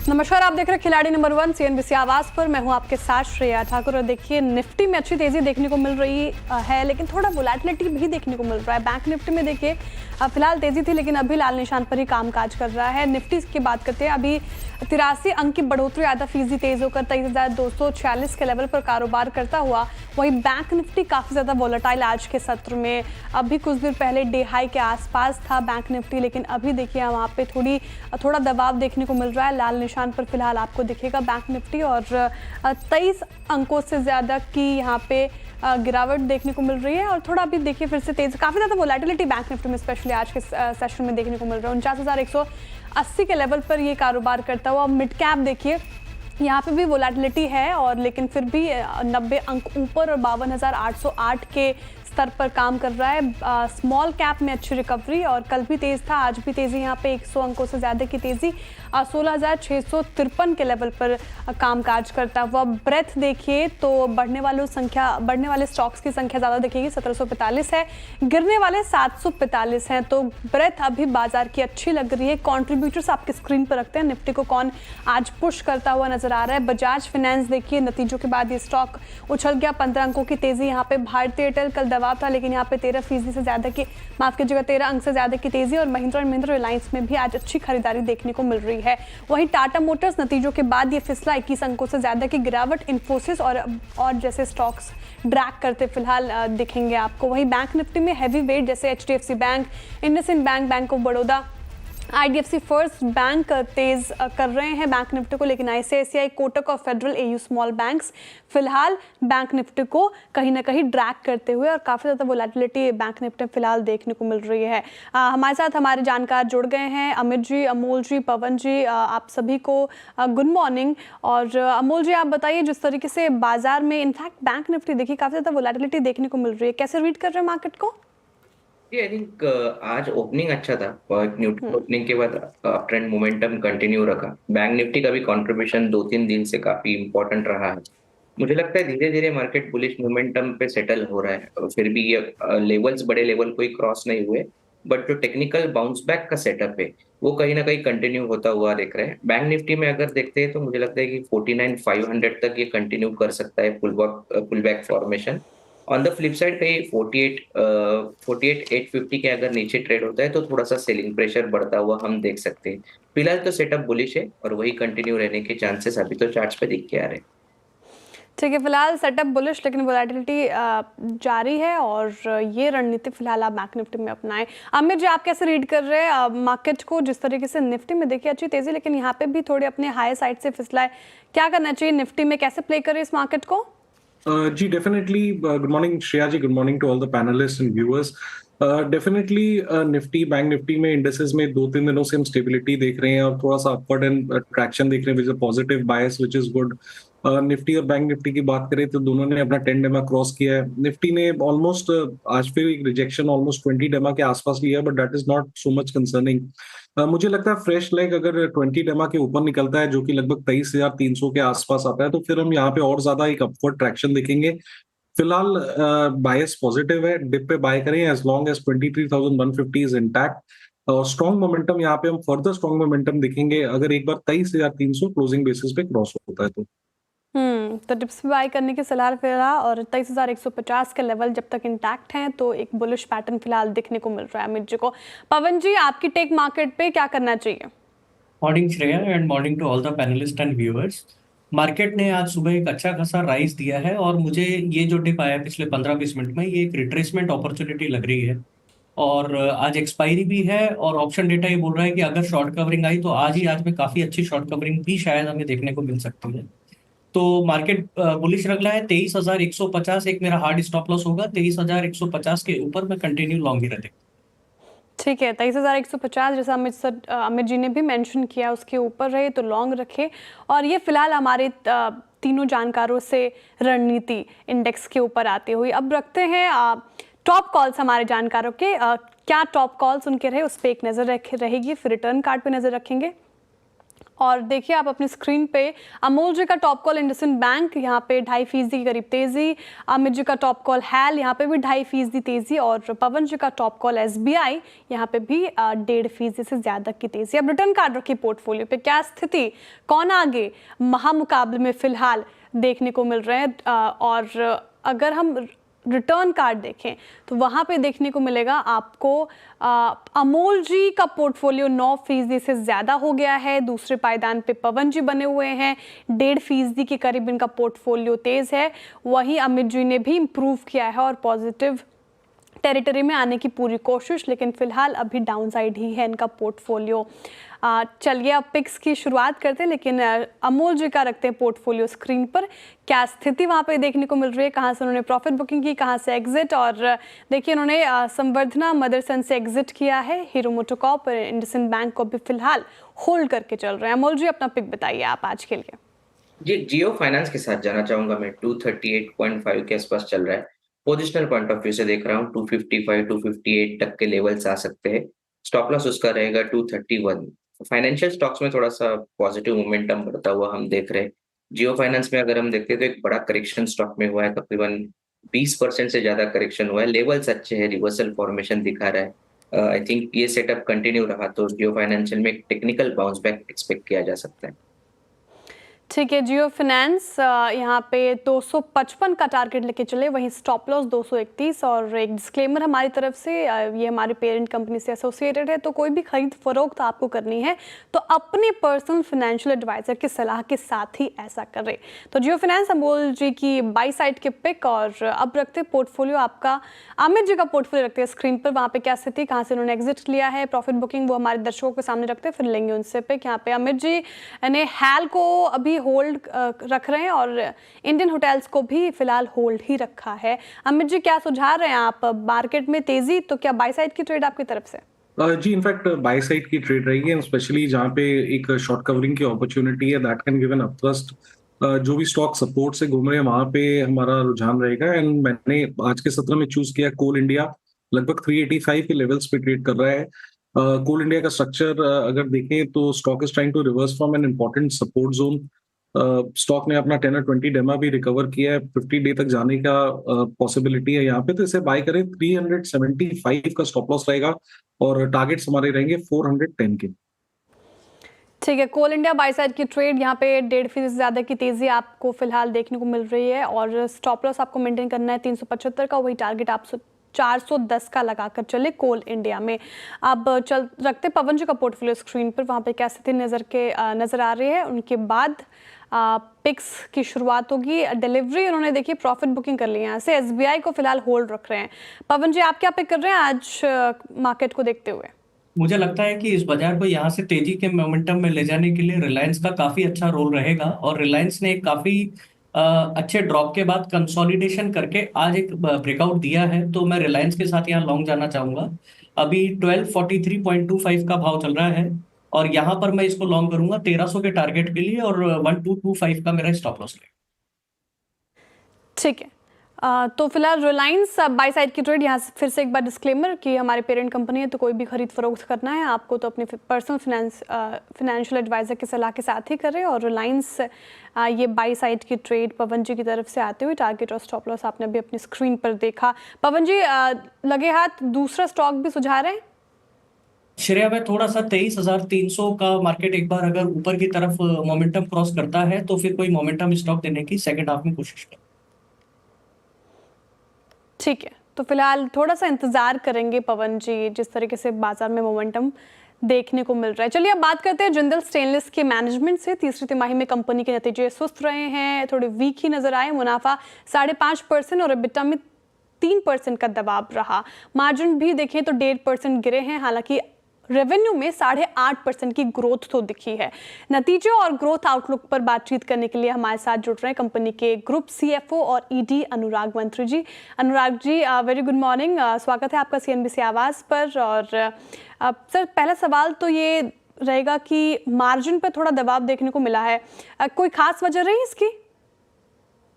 नमस्कार, आप देख रहे हैं खिलाड़ी नंबर 1 CNBC आवाज पर। मैं हूं आपके साथ श्रेया ठाकुर। और देखिए, निफ्टी में अच्छी तेजी देखने को मिल रही है, लेकिन थोड़ा वोलेटिलिटी भी देखने को मिल रहा है। बैंक निफ्टी में देखिए फिलहाल तेजी थी, लेकिन अभी लाल निशान पर ही कामकाज कर रहा है। निफ्टी की बात करते हैं, अभी 83 अंक की बढ़ोतरी, आधा फीसदी तेज होकर 23,246 के लेवल पर कारोबार करता हुआ। वहीं बैंक निफ्टी काफी ज्यादा वोलेटाइल आज के सत्र में, अभी कुछ देर पहले डे हाई के आसपास था बैंक निफ्टी, लेकिन अभी देखिए वहां पे थोड़ा दबाव देखने को मिल रहा है। लाल निशान पर फिलहाल आपको दिखेगा बैंक निफ्टी, और 23 अंकों से ज़्यादा की यहाँ पे गिरावट देखने को मिल रही है। और थोड़ा अभी देखिए फिर से तेज, काफ़ी ज़्यादा वोलेटिलिटी बैंक निफ्टी में स्पेशली आज के सेशन में देखने को मिल रहा है। 49,180 के लेवल पर ये कारोबार करता हुआ। मिड कैप देखिए यहाँ पे भी वोलेटिलिटी है, और लेकिन फिर भी 90 अंक ऊपर और 52,808 के स्तर पर काम कर रहा है। स्मॉल कैप में अच्छी रिकवरी, और कल भी तेज था, आज भी तेजी, यहाँ पे 100 अंकों से ज़्यादा की तेजी 16,653 के लेवल पर कामकाज करता हुआ। ब्रेथ देखिए तो बढ़ने वाले स्टॉक्स की संख्या ज़्यादा दिखेगी, 1745 है, गिरने वाले 745 हैं। तो ब्रेथ अभी बाजार की अच्छी लग रही है। कॉन्ट्रीब्यूटर्स आपकी स्क्रीन पर रखते हैं, निफ्टी को कौन आज पुश करता हुआ नजर आ रहा है। बजाज फाइनेंस देखिए, नतीजों के बाद ये स्टॉक उछल गया, 15 अंकों की तेजी यहाँ पे। भारतीय एयरटेल कल दबाव था, लेकिन यहाँ पे 13% से ज्यादा की, माफ कीजिएगा 13 अंक से ज्यादा की तेजी। और महिंद्रा एंड महिंद्रा रिलायंस में भी आज अच्छी खरीदारी देखने को मिल रही है। वहीं टाटा मोटर्स नतीजों के बाद ये फिसला, 21 अंकों से ज्यादा की गिरावट। इन्फोसिस और जैसे स्टॉक्स ड्रैग करते फिलहाल दिखेंगे आपको। वहीं बैंक निफ्टी में हैवी वेट जैसे HDFC bank, IndusInd bank, bank of Baroda, IDFC first bank तेज कर रहे हैं बैंक निफ्टी को, लेकिन ICICI, कोटक और फेडरल AU स्मॉल बैंक्स फिलहाल बैंक निफ्टी को कहीं ना कहीं ड्रैग करते हुए, और काफ़ी ज़्यादा वोलेटिलिटी बैंक निफ्टी में फिलहाल देखने को मिल रही है। हमारे साथ हमारे जानकार जुड़ गए हैं, अमित जी, अमोल जी, पवन जी, आप सभी को गुड मॉर्निंग। और अमोल जी, आप बताइए, जिस तरीके से बाजार में इनफैक्ट बैंक निफ्टी देखिए काफ़ी ज़्यादा वोलेटिलिटी देखने को मिल रही है, कैसे रीड कर रहे हैं मार्केट को? आई थिंक आज ओपनिंग अच्छा था और न्यूट्रल ओपनिंग के बाद अप ट्रेंड मोमेंटम कंटिन्यू रखा। बैंक निफ्टी का भी कंट्रीब्यूशन 2-3 दिन से काफी इंपॉर्टेंट रहा है। मुझे लगता है धीरे धीरे मार्केट बुलिश मोमेंटम पे सेटल हो रहा है, और फिर भी ये लेवल्स बड़े लेवल कोई क्रॉस नहीं हुए, बट जो टेक्निकल बाउंस बैक का सेटअप है वो कहीं ना कहीं कंटिन्यू होता हुआ दिख रहा है। बैंक निफ्टी में अगर देखते हैं तो मुझे लगता है कि 49,500 तक ये कंटिन्यू कर सकता है pull back formation. On the flip side कहीं 48,850 के अगर नीचे ट्रेड होता है तो थोड़ा सा सेलिंग प्रेशर बढ़ता हुआ हम देख सकते हैं। फिलहाल तो सेटअप बुलिश है और वही कंटिन्यू रहने के चांसेस अभी तो चार्ट्स पे दिख के आ रहे हैं। ठीक है, फिलहाल सेटअप बुलिश, लेकिन वोलेटिलिटी जारी है, और ये रणनीति फिलहाल आप बैंक निफ्टी में अपनाएं। आमिर जी, आप कैसे रीड कर रहे हैं मार्केट को? जिस तरीके से निफ्टी में देखिए अच्छी तेजी, लेकिन यहाँ पे भी थोड़े अपने हाई साइड से फिसला है, क्या करना चाहिए निफ्टी में, कैसे प्ले करें इस मार्केट को? जी definitely, good morning Shreya ji, good morning to all the panelist and viewers. Definitely Nifty, bank Nifty में इंडेक्सेस में 2-3 दिनों से हम स्टेबिलिटी देख रहे हैं और थोड़ा सा अपवर्ड एंड ट्रैक्शन देख रहे हैं, which is positive bias, which is good. Nifty और बैंक निफ्टी की बात करें तो दोनों ने अपना 10 डेमा क्रॉस किया है। निफ्टी ने ऑलमोस्ट आज फिर एक रिजेक्शन ऑलमोस्ट 20 डेमा के आसपास लिया है, but that is not so much concerning. मुझे लगता है फ्रेश लेग अगर 20 डेमा के ऊपर निकलता है, जो कि लगभग 23,300 के आसपास आता है, तो फिर हम यहाँ पे और ज्यादा एक अपवर्ड ट्रैक्शन देखेंगे। फिलहाल बायस पॉजिटिव है, डिप पे बाय करें as long as 23,150 is intact. और स्ट्रॉन्ग मोमेंटम यहाँ पे हम फर्दर स्ट्रॉन्ग मोमेंटम देखेंगे अगर एक बार 23,300 क्लोजिंग बेसिस पे क्रॉस होता है तो। तो डिप्स पे बाय करने की सलाह फिलहाल, और 23,150 के लेवल जब तक इंटैक्ट हैं तो एक बुलिश पैटर्न फिलहाल दिखने को मिल रहा है अमित जी को। पवन जी, आपकी टेक मार्केट पे क्या करना चाहिए? Morning Shreya and morning to all the panelist and viewers. Market ने आज सुबह एक अच्छा खासा राइज दिया है, और मुझे ये जो डिप आया पिछले 15-20 मिनट में, ये एक रिट्रेसमेंट अपॉर्चुनिटी लग रही है। और आज एक्सपायरी भी है, और ऑप्शन डेटा ये बोल रहा है कि अगर शॉर्ट कवरिंग आई तो आज में काफी अच्छी शॉर्ट कवरिंग भी शायद हमें देखने को मिल सकती है। तो मार्केट बुलिश लग रहा है। 23,150 एक मेरा हार्ड स्टॉप लॉस होगा। 23,150 के ऊपर मैं कंटिन्यू लॉन्ग ही रहते। ठीक है, 23,150 जैसा अमित जी ने भी मेंशन किया, उसके ऊपर रहे तो लॉन्ग रखे। और ये फिलहाल हमारे तीनों जानकारों से रणनीति इंडेक्स के ऊपर आती हुई। अब रखते हैं टॉप कॉल्स हमारे जानकारों के। क्या टॉप कॉल्स उनके रहे उस पर एक नज़र रहेगी, फिर रिटर्न कार्ड पे नज़र रखेंगे। और देखिए आप अपनी स्क्रीन पे अमोल जी का टॉप कॉल इंडसइंड बैंक यहाँ पे 2.5% की करीब तेजी, अमित जी का टॉप कॉल हैल यहाँ पे भी 2.5% तेजी, और पवन जी का टॉप कॉल एसबीआई यहाँ पे भी 1.5% से ज्यादा की तेजी। अब रिटर्न कार्ड रखी पोर्टफोलियो पे, क्या स्थिति, कौन आगे महामुकाबले में फिलहाल देखने को मिल रहे हैं। और अगर हम रिटर्न कार्ड देखें तो वहाँ पे देखने को मिलेगा आपको अमोल जी का पोर्टफोलियो 9% से ज़्यादा हो गया है, दूसरे पायदान पे पवन जी बने हुए हैं, 1.5% के करीब इनका पोर्टफोलियो तेज़ है। वहीं अमित जी ने भी इम्प्रूव किया है और पॉजिटिव टेरिटरी में आने की पूरी कोशिश, लेकिन फिलहाल अभी डाउनसाइड ही है इनका पोर्टफोलियो। चलिए अब पिक्स की शुरुआत करते हैं, लेकिन अमोल जी का रखते हैं पोर्टफोलियो स्क्रीन पर। क्या स्थिति वहाँ पे देखने को मिल रही है, कहाँ से उन्होंने प्रॉफिट बुकिंग की, कहाँ से एग्जिट। और देखिए उन्होंने संवर्धना मदरसन से एग्जिट किया है, हीरो मोटोकॉर्प और इंडसइंड बैंक को भी फिलहाल होल्ड करके चल रहे हैं। अमोल जी अपना पिक बताइए आप आज के लिए। जी, जियो फाइनेंस के साथ जाना चाहूंगा मैं। 238.5 के आसपास चल रहा है। पोजिशनल पॉइंट ऑफ व्यू से देख रहा हूँ 255 258 तक के लेवल्स आ सकते हैं। स्टॉप लॉस उसका रहेगा 231। फाइनेंशियल स्टॉक्स में थोड़ा सा पॉजिटिव मोमेंटम बढ़ता हुआ हम देख रहे हैं। जियो फाइनेंस में अगर हम देखते हैं तो एक बड़ा करेक्शन स्टॉक में हुआ है, तकरीबन 20% से ज्यादा करेक्शन हुआ है। लेवल्स अच्छे हैं, रिवर्सल फॉर्मेशन दिखा रहा है। आई थिंक ये सेटअप कंटिन्यू रहा तो जियो फाइनेंशियल में एक टेक्निकल बाउंस बैक एक्सपेक्ट किया जा सकता है। ठीक है, जियो फाइनेंस यहाँ पे 255 का टारगेट लेके चले, वहीं स्टॉप लॉस 231। और एक डिस्क्लेमर हमारी तरफ से, ये हमारी पेरेंट कंपनी से एसोसिएटेड है, तो कोई भी खरीद फरोख्त आपको करनी है तो अपने पर्सनल फाइनेंशियल एडवाइजर की सलाह के साथ ही ऐसा करें। तो जियो फाइनेंस अमोल जी की बाई साइड के पिक। और अब रखते पोर्टफोलियो आपका अमित जी का पोर्टफोलियो रखते हैं स्क्रीन पर, वहाँ पे क्या स्थिति, कहाँ से उन्होंने एग्जिट लिया है, प्रॉफिट बुकिंग वो हमारे दर्शकों के सामने रखते हैं, फिर लेंगे उनसे पिक। यहाँ पे अमित जी ने हैल को अभी होल्ड रख रहे हैं और इंडियन होटल्स को भी फिलहाल होल्ड ही रखा है। अमित जी क्या सुझा रहे हैं आप, मार्केट में तेजी, तो क्या बाय साइड की ट्रेड आपकी तरफ से? जी इनफैक्ट बाय साइड की ट्रेड रही है, स्पेशली जहाँ पे एक शॉर्ट कवरिंग की अपॉर्चुनिटी है, that can give an upthrust. जो भी स्टॉक सपोर्ट से घूम रहे हैं वहां पे हमारा रुझान रहेगा। एंड मैंने आज के सत्र में चूज किया कोल इंडिया, लगभग 385 के लेवल्स पे ट्रेड कर रहा है। कोल इंडिया का स्ट्रक्चर अगर देखें तो stock is trying to reverse from an important support zone. Stock ने अपना 10 और 20 डेमा भी रिकवर किया है, 50 डे तक जाने का पॉसिबिलिटी है यहाँ पे, तो इसे बाय करें। 375 का स्टॉप लॉस रहेगा और टारगेट्स हमारे रहेंगे 410 के। ठीक है, कोल इंडिया बाय साइड की ट्रेड यहाँ पे 1.5% से ज़्यादा की तेज़ी आपको फिलहाल देखने को मिल रही है, और स्टॉप लॉस आपको मेंटेन करना है 375 का, वही टारगेट आप 410 का लगाकर चले कोल इंडिया में। अब चल रखते पवन जी का पोर्टफोलियो स्क्रीन पर, वहाँ पे क्या स्थिति नज़र आ रही है। उनके बाद पिक्स की शुरुआत होगी। डिलीवरी उन्होंने देखिए प्रॉफिट बुकिंग कर ली है यहाँ से, एसबीआई को फिलहाल होल्ड रख रहे हैं। पवन जी आप क्या पिक कर रहे हैं आज मार्केट को देखते हुए? मुझे लगता है कि इस बाजार को यहाँ से तेजी के मोमेंटम में ले जाने के लिए रिलायंस का काफी अच्छा रोल रहेगा, और रिलायंस ने एक काफी अच्छे ड्रॉप के बाद कंसोलिडेशन करके आज एक ब्रेकआउट दिया है, तो मैं रिलायंस के साथ यहाँ लॉन्ग जाना चाहूंगा। अभी 1243.25 का भाव चल रहा है, और यहाँ पर मैं इसको लॉन्ग करूंगा 1300 के टारगेट के लिए, और 1225 का मेरा स्टॉप लॉस रहेगा। ठीक है, तो फिलहाल रिलायंस बाय साइड की ट्रेड। यहाँ से फिर से एक बार डिस्क्लेमर कि हमारे पेरेंट कंपनी है, तो कोई भी खरीद फरोख्त करना है आपको तो अपने पर्सनल फाइनेंशियल एडवाइजर की सलाह के साथ ही करें। और रिलायंस ये बाय साइड की ट्रेड पवन जी की तरफ से आते हुए, टारगेट और स्टॉप लॉस आपने अभी अपनी स्क्रीन पर देखा। पवन जी लगे हाथ दूसरा स्टॉक भी सुझा रहे हैं? श्रेया, मैं थोड़ा सा 23,300 का मार्केट एक बार अगर ऊपर की तरफ मोमेंटम क्रॉस करता है तो फिर कोई मोमेंटम स्टॉक देने की सेकंड हाफ में कोशिश करें। ठीक है, तो फिलहाल थोड़ा सा इंतजार करेंगे पवन जी, जिस तरीके से बाजार में मोमेंटम देखने को मिल रहा है। चलिए अब बात करते हैं जिंदल स्टेनलेस के मैनेजमेंट से। तीसरी तिमाही में कंपनी के नतीजे सुस्त रहे हैं, थोड़े वीक ही नजर आए। मुनाफा 5.5% और EBITDA में 3% का दबाव रहा। मार्जिन भी देखें तो 1.5% गिरे हैं, हालांकि रेवेन्यू में 8.5% की ग्रोथ तो दिखी है। नतीजे और ग्रोथ आउटलुक पर बातचीत करने के लिए हमारे साथ जुड़ रहे हैं कंपनी के ग्रुप CFO और ED अनुराग मंत्री जी। Anurag ji very good morning, स्वागत है आपका CNBC आवाज़ पर। और सर पहला सवाल तो ये रहेगा कि मार्जिन पर थोड़ा दबाव देखने को मिला है, कोई खास वजह रही इसकी?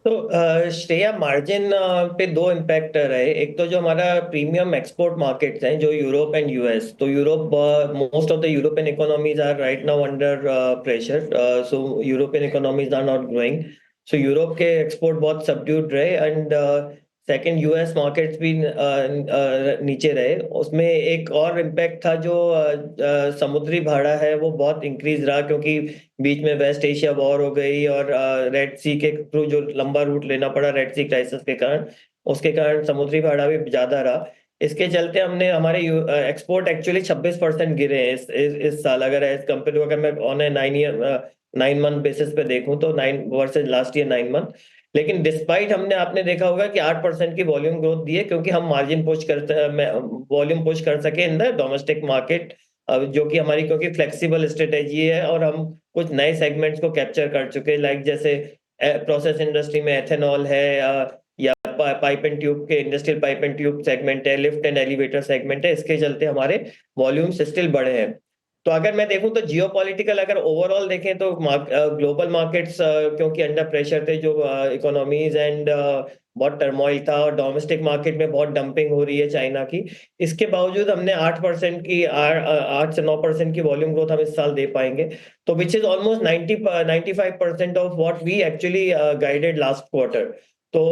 श्रेया, मार्जिन पे दो इम्पैक्ट रहे। एक तो जो हमारा प्रीमियम एक्सपोर्ट मार्केट्स हैं जो यूरोप एंड यूएस, तो Europe, most of the European economies are right now under pressure, so European economies are not growing, so Europe के एक्सपोर्ट बहुत सबड्यूड रहे। एंड सेकंड, यूएस मार्केट्स भी नीचे रहे। उसमें एक और इम्पैक्ट था जो समुद्री भाड़ा है वो बहुत इंक्रीज रहा, क्योंकि बीच में वेस्ट एशिया वॉर हो गई और रेड सी के थ्रू जो लंबा रूट लेना पड़ा रेड सी क्राइसिस के कारण, उसके कारण समुद्री भाड़ा भी ज्यादा रहा। इसके चलते हमने हमारे एक्सपोर्ट एक्चुअली 26% गिरे हैं इस साल, अगर एज कम्पेयर टू, अगर मैं ऑन ए 9 मंथ बेसिस पे देखूं तो 9 वर्सेज लास्ट ईयर 9 मंथ। लेकिन डिस्पाइट हमने, आपने देखा होगा कि 8% की वॉल्यूम ग्रोथ दी है, क्योंकि हम मार्जिन पुश करते वॉल्यूम पुश कर सके इन द डोमेस्टिक मार्केट, जो कि हमारी क्योंकि फ्लेक्सिबल स्ट्रेटेजी है और हम कुछ नए सेगमेंट्स को कैप्चर कर चुके, लाइक जैसे प्रोसेस इंडस्ट्री में एथेनॉल है, या पाइप एंड ट्यूब के industrial pipe and tube segment है, लिफ्ट एंड एलिवेटर सेगमेंट है, इसके चलते हमारे वॉल्यूम्स स्टिल बढ़े हैं। तो अगर मैं देखूं तो जियोपॉलिटिकल, अगर ओवरऑल देखें तो ग्लोबल मार्केट्स क्योंकि अंडर प्रेशर थे, जो इकोनॉमीज एंड बहुत टर्मोइल था, और डोमेस्टिक मार्केट में बहुत डंपिंग हो रही है चाइना की। इसके बावजूद हमने 8% की 8 से 9% की वॉल्यूम ग्रोथ हम इस साल दे पाएंगे, तो which is almost 95% of what we actually guided last quarter. तो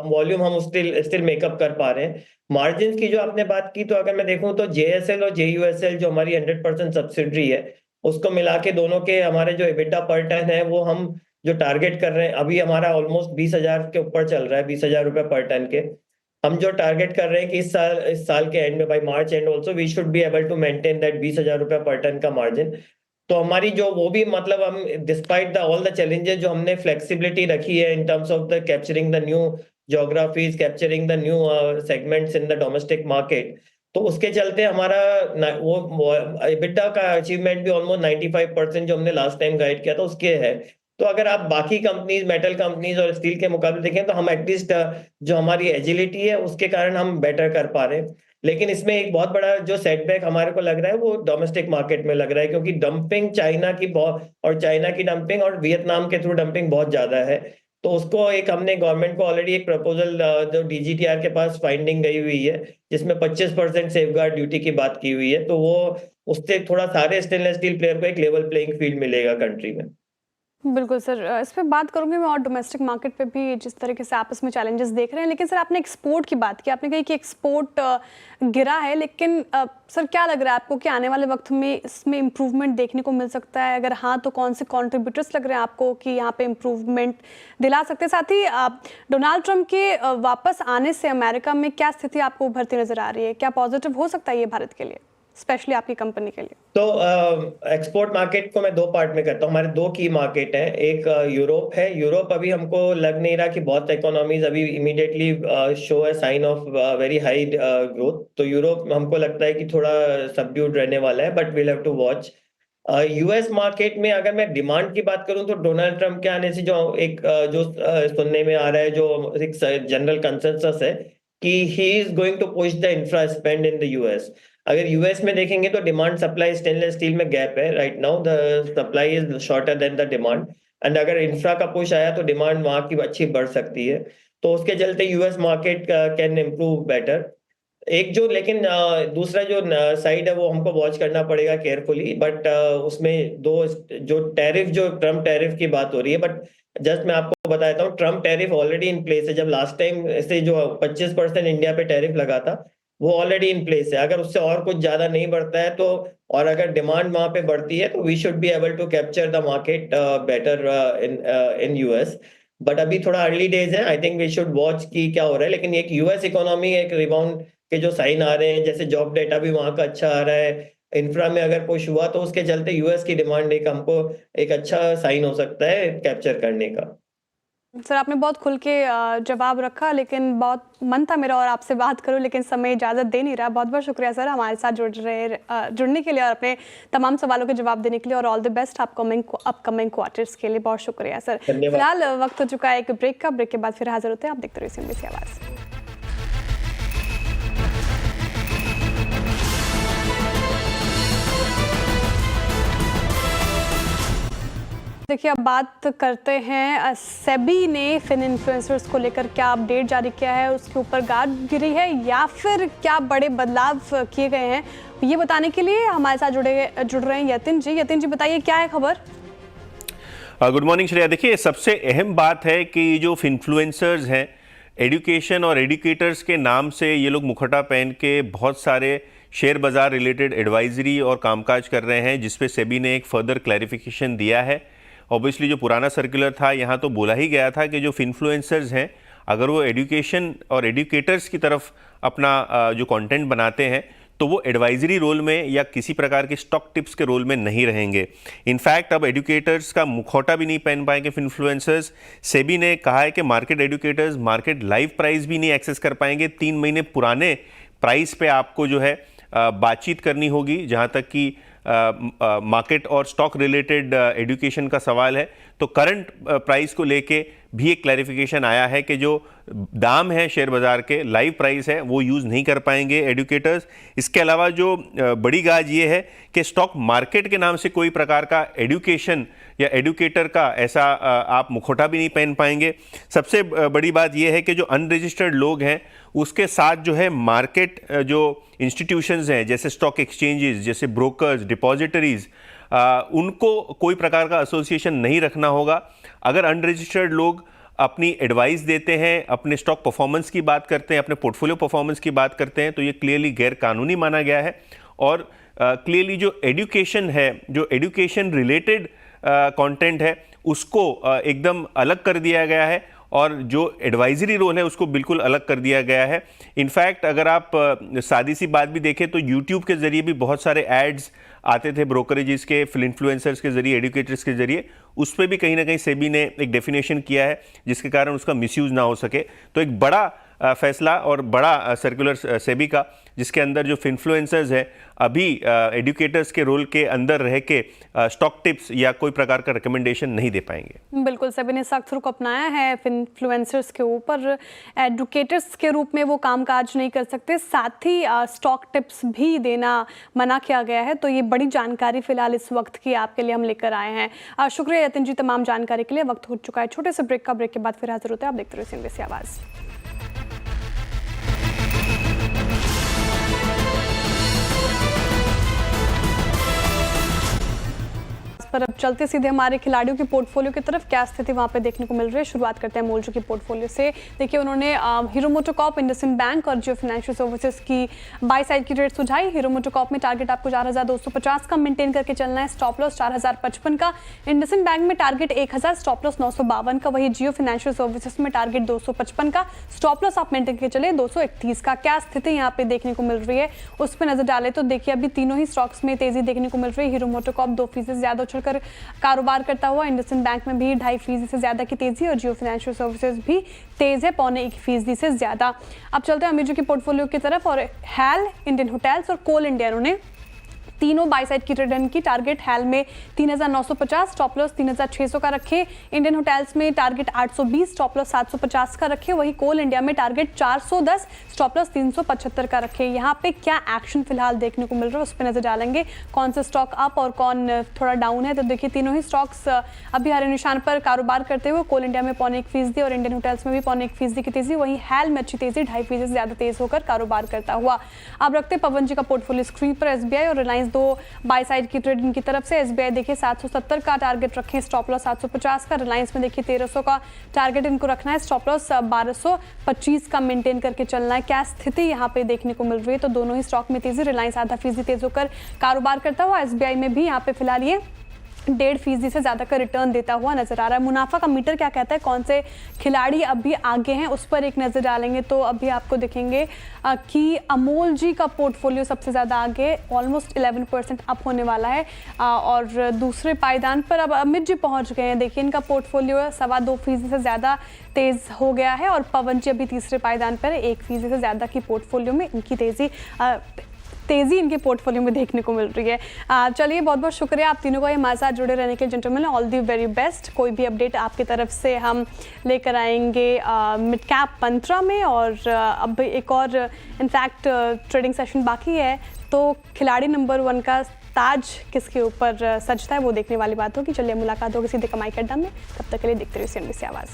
वॉल्यूम हम स्टिल मेकअप कर पा रहे हैं। मार्जिन की जो आपने बात की, तो अगर मैं देखूं तो JSL और JUSL जो हमारी 100% सब्सिडरी है, उसको मिला के दोनों के हमारे जो EBITDA पर टन है वो हम जो टारगेट कर रहे हैं, अभी हमारा ऑलमोस्ट 20,000 के ऊपर चल रहा है, 20,000 रुपए पर टन के। हम जो टारगेट कर रहे हैं कि इस साल के एंड में, by March end also we should be able to maintain that 20,000 रुपए पर टन का मार्जिन। तो हमारी जो वो भी, मतलब हम despite the all the challenges जो हमने फ्लेक्सिबिलिटी रखी है in terms of the capturing the new geographies, capturing the new segments in the domestic market, तो उसके चलते हमारा वो EBITDA का अचीवमेंट भी ऑलमोस्ट 95% जो हमने लास्ट टाइम गाइड किया था उसके है। तो अगर आप बाकी कंपनीज, मेटल कंपनीज और स्टील के मुकाबले देखें, तो हम एटलीस्ट जो हमारी एजिलिटी है उसके कारण हम बेटर कर पा रहे हैं। लेकिन इसमें एक बहुत बड़ा जो सेटबैक हमारे को लग रहा है वो डोमेस्टिक मार्केट में लग रहा है, क्योंकि डंपिंग चाइना की बहुत, और चाइना की डंपिंग और वियतनाम के थ्रू डंपिंग बहुत ज्यादा है। तो उसको एक हमने गवर्नमेंट को ऑलरेडी एक प्रपोजल जो DGTR के पास फाइंडिंग गई हुई है, जिसमें 25% सेफगार्ड ड्यूटी की बात की हुई है, तो वो उससे थोड़ा सारे स्टेनलेस स्टील प्लेयर को एक लेवल प्लेइंग फील्ड मिलेगा कंट्री में। बिल्कुल सर, इस पे बात करूंगी मैं, और डोमेस्टिक मार्केट पे भी जिस तरीके से आप इसमें चैलेंजेस देख रहे हैं। लेकिन सर, आपने एक्सपोर्ट की बात की, आपने कही कि एक्सपोर्ट गिरा है, लेकिन सर क्या लग रहा है आपको कि आने वाले वक्त में इसमें इम्प्रूवमेंट देखने को मिल सकता है? अगर हाँ, तो कौन से कॉन्ट्रीब्यूटर्स लग रहे हैं आपको कि यहाँ पे इम्प्रूवमेंट दिला सकते हैं? साथ ही डोनाल्ड ट्रंप के वापस आने से अमेरिका में क्या स्थिति आपको उभरती नजर आ रही है? क्या पॉजिटिव हो सकता है ये भारत के लिए, स्पेशली आपकी कंपनी के लिए? तो एक्सपोर्ट मार्केट को मैं दो पार्ट में करता हूँ। हमारे दो की मार्केट हैं, एक यूरोप है। यूरोप अभी हमको लग नहीं रहा कि बहुत इकोनॉमीज अभी इमीडिएटली शो है sign of very high growth, तो यूरोप हमको लगता है कि थोड़ा सबड्यूड रहने वाला है, but we'll have to watch. US market में अगर मैं डिमांड की बात करूं तो डोनाल्ड ट्रंप के आने से जो एक सुनने में आ रहा है, जो एक जनरल कंसेंसस है कि he is going to push the infra spend in the US. अगर यूएस में देखेंगे तो डिमांड सप्लाई स्टेनलेस स्टील में गैप है right now, the supply is shorter than the demand, and अगर इंफ्रा का पुश आया तो डिमांड वहां की अच्छी बढ़ सकती है, तो उसके चलते US market can improve better. एक जो लेकिन दूसरा जो साइड है वो हमको वॉच करना पड़ेगा केयरफुली, बट उसमें दो जो टैरिफ, जो ट्रम्प टैरिफ की बात हो रही है, बट जस्ट मैं आपको बताता हूँ Trump tariff already in place है। जब लास्ट टाइम से जो 25% इंडिया पे टैरिफ लगा था वो ऑलरेडी इन प्लेस है। अगर उससे और कुछ ज्यादा नहीं बढ़ता है तो, और अगर डिमांड वहां पे बढ़ती है तो we should be able to capture the market better in US, but अभी थोड़ा अर्ली डेज है। I think we should watch की क्या हो रहा है। लेकिन एक यूएस इकोनॉमी एक रिबाउंड के जो साइन आ रहे हैं, जैसे जॉब डेटा भी वहां का अच्छा आ रहा है, इंफ्रा में अगर पुश हुआ तो उसके चलते यूएस की डिमांड एक हमको एक अच्छा साइन हो सकता है कैप्चर करने का। सर, आपने बहुत खुल के जवाब रखा, लेकिन बहुत मन था मेरा और आपसे बात करूं, लेकिन समय इजाज़त दे नहीं रहा। बहुत बहुत शुक्रिया सर हमारे साथ जुड़ने के लिए और अपने तमाम सवालों के जवाब देने के लिए, और all the best upcoming quarters के लिए। बहुत शुक्रिया सर। फिलहाल वक्त हो चुका है एक ब्रेक का, ब्रेक के बाद फिर हाजिर होते हैं। आप देखते रहिए CNBC आवाज़। देखिए, अब बात करते हैं सेबी ने फिन इन्फ्लुएंसर्स को लेकर क्या अपडेट जारी किया है, उसके ऊपर गार्ड गिरी है या फिर क्या बड़े बदलाव किए गए हैं, ये बताने के लिए हमारे साथ जुड़ रहे हैं यतिन जी। यतिन जी, बताइए क्या है खबर। Good morning Shreya. देखिए, सबसे अहम बात है कि जो इन्फ्लुएंसर्स हैं, एजुकेशन और एडुकेटर्स के नाम से ये लोग मुखौटा पहन के बहुत सारे शेयर बाज़ार रिलेटेड एडवाइजरी और कामकाज कर रहे हैं, जिस पे सेबी ने एक फर्दर क्लैरिफिकेशन दिया है। ऑब्वियसली जो पुराना सर्कुलर था, यहाँ तो बोला ही गया था कि जो इन्फ्लुएंसर्स हैं, अगर वो एजुकेशन और एडुकेटर्स की तरफ अपना जो कंटेंट बनाते हैं तो वो एडवाइजरी रोल में या किसी प्रकार के स्टॉक टिप्स के रोल में नहीं रहेंगे। इनफैक्ट अब एडुकेटर्स का मुखौटा भी नहीं पहन पाएंगे इन्फ्लुएंसर्स। सेबी ने कहा है कि market educators market live price भी नहीं एक्सेस कर पाएंगे। 3 महीने पुराने प्राइस पे आपको जो है बातचीत करनी होगी। जहाँ तक कि मार्केट और स्टॉक रिलेटेड एजुकेशन का सवाल है, तो करंट प्राइस को लेके भी एक क्लैरिफिकेशन आया है कि जो दाम है शेयर बाज़ार के, लाइव प्राइस है, वो यूज़ नहीं कर पाएंगे एडुकेटर्स। इसके अलावा जो बड़ी गाज ये है कि स्टॉक मार्केट के नाम से कोई प्रकार का एजुकेशन या एडुकेटर का ऐसा आप मुखौटा भी नहीं पहन पाएंगे। सबसे बड़ी बात यह है कि जो अनरजिस्टर्ड लोग हैं, उसके साथ जो है मार्केट जो इंस्टीट्यूशंस हैं, जैसे स्टॉक एक्सचेंजेस, जैसे ब्रोकर्स, डिपॉजिटरीज, उनको कोई प्रकार का एसोसिएशन नहीं रखना होगा। अगर अनरजिस्टर्ड लोग अपनी एडवाइस देते हैं, अपने स्टॉक परफॉर्मेंस की बात करते हैं, अपने पोर्टफोलियो परफॉर्मेंस की बात करते हैं, तो ये क्लियरली गैर कानूनी माना गया है। और क्लियरली जो एजुकेशन है, जो एजुकेशन रिलेटेड कंटेंट है, उसको एकदम अलग कर दिया गया है और जो एडवाइजरी रोल है उसको बिल्कुल अलग कर दिया गया है। इनफैक्ट अगर आप सादी सी बात भी देखें तो यूट्यूब के ज़रिए भी बहुत सारे एड्स आते थे ब्रोकरेजेस के, इन्फ्लुएंसर्स के ज़रिए, एडुकेटर्स के ज़रिए। उस पर भी कहीं ना कहीं सेबी ने एक डेफिनेशन किया है जिसके कारण उसका मिसयूज़ ना हो सके। तो एक बड़ा फैसला और बड़ा सर्कुलर सेबी का, जिसके अंदर जो इन्फ्लुएंसर्स है अभी एडुकेटर्स के रोल के अंदर रह के स्टॉक टिप्स या कोई प्रकार का रिकमेंडेशन नहीं दे पाएंगे। बिल्कुल, सेबी ने सख्त रुख अपनाया है इन्फ्लुएंसर्स के ऊपर। एडुकेटर्स के रूप में वो कामकाज नहीं कर सकते, साथ ही स्टॉक टिप्स भी देना मना किया गया है। तो ये बड़ी जानकारी फिलहाल इस वक्त की आपके लिए हम लेकर आए हैं। शुक्रिया यतिन जी तमाम जानकारी के लिए। वक्त हो चुका है छोटे से ब्रेक का। ब्रेक के बाद फिर हाजिर होते हैं। आप देखते रहिए CNBC आवाज़। पर अब चलते सीधे हमारे खिलाड़ियों के पोर्टफोलियो की तरफ, क्या स्थिति वहां पे देखने को मिल रही है। शुरुआत करते हैं मोलजो की पोर्टफोलियो से। देखिए, उन्होंने हीरो मोटोकॉर्प, इंडसइंड बैंक और जियो फाइनेंशियल सर्विसेज की बाई साइड की रेट सुझाई। हीरो मोटोकॉर्प में टारगेट आपको 4250 का मेंटेन करके चलना है, स्टॉप लॉस 4055 का। इंडसइंड बैंक में टारगेट 1000, स्टॉप लॉस 952 का। वही जियो फाइनेंशियल सर्विसेज में टारगेट 255 का, स्टॉप लॉस आप मेंटेन करके चले 231 का। क्या स्थिति यहाँ पे देखने को मिल रही है, उस पर नजर डालें तो देखिए अभी तीनों ही स्टॉक्स में तेजी देखने को मिल रही है। हीरो मोटोकॉर्प 2% ज्यादा उछल कर कारोबार करता हुआ, इंडसइंड बैंक में भी 2.5% से ज्यादा की तेजी और जियो फाइनेंशियल सर्विसेज भी तेज है 0.25% से ज्यादा। अब चलते हैं अमीर की पोर्टफोलियो की तरफ। और हैल, इंडियन होटल्स और कोल इंडिया, उन्होंने तीनों बाई साइड की रिटर्न की। टारगेट हैल में 3950, स्टॉप लॉस 3600 का रखे। इंडियन होटल्स में टारगेट 820, स्टॉप लॉस 750 का रखे। वही कोल इंडिया में टारगेट 410, स्टॉप लॉस 375 का रखे। यहाँ पे क्या एक्शन फिलहाल देखने को मिल रहा है, उस पर नजर डालेंगे। कौन से स्टॉक अप और कौन थोड़ा डाउन है, तो देखिए तीनों ही स्टॉक्स अभी हरे निशान पर कारोबार करते हुए। कोल इंडिया में 0.25% और इंडियन होटल्स में भी 0.25% की तेजी। वहीं हैल में अच्छी तेजी 2.5% से ज्यादा तेज होकर कारोबार करता हुआ। अब रखते पवन जी का पोर्टफोलियो स्क्रीन पर। SBI और रिलायंस दो बाई साइड की ट्रेड इनकी तरफ से। SBI देखिए 770 का टारगेट रखें, स्टॉप लॉस 750 का। रिलायंस में देखिए 1300 का टारगेट इनको रखना है, स्टॉप लॉस 1225 का मेंटेन करके चलना है। क्या स्थिति यहाँ पे देखने को मिल रही है, तो दोनों ही स्टॉक में तेजी। रिलायंस 0.5% तेज होकर कारोबार करता हुआ। SBI में भी यहाँ पे फिलहाल ये 1.5% से ज्यादा का रिटर्न देता हुआ नजर आ रहा है। मुनाफा का मीटर क्या कहता है, कौन से खिलाड़ी अभी आगे हैं, उस पर एक नजर डालेंगे तो अभी आपको दिखेंगे कि अमोल जी का पोर्टफोलियो सबसे ज्यादा आगे, ऑलमोस्ट 11% अप होने वाला है। और दूसरे पायदान पर अब अमित जी पहुंच गए हैं। देखिए इनका पोर्टफोलियो 2.25% से ज्यादा तेज हो गया है। और पवन जी अभी तीसरे पायदान पर 1% से ज्यादा की पोर्टफोलियो में इनकी तेजी इनके पोर्टफोलियो में देखने को मिल रही है। चलिए, बहुत बहुत शुक्रिया आप तीनों को हमारे साथ जुड़े रहने के लिए। Gentleman, all the very best. कोई भी अपडेट आपकी तरफ से हम लेकर आएंगे मिड कैप मंत्रा में। और अब एक और इनफैक्ट ट्रेडिंग सेशन बाकी है, तो खिलाड़ी नंबर 1 का ताज किसके ऊपर सजता है वो देखने वाली बात होगी। चलिए मुलाकात होगी सीधे कमाई के अड्डा में, तब तक के लिए देखते रहिए CNBC आवाज़।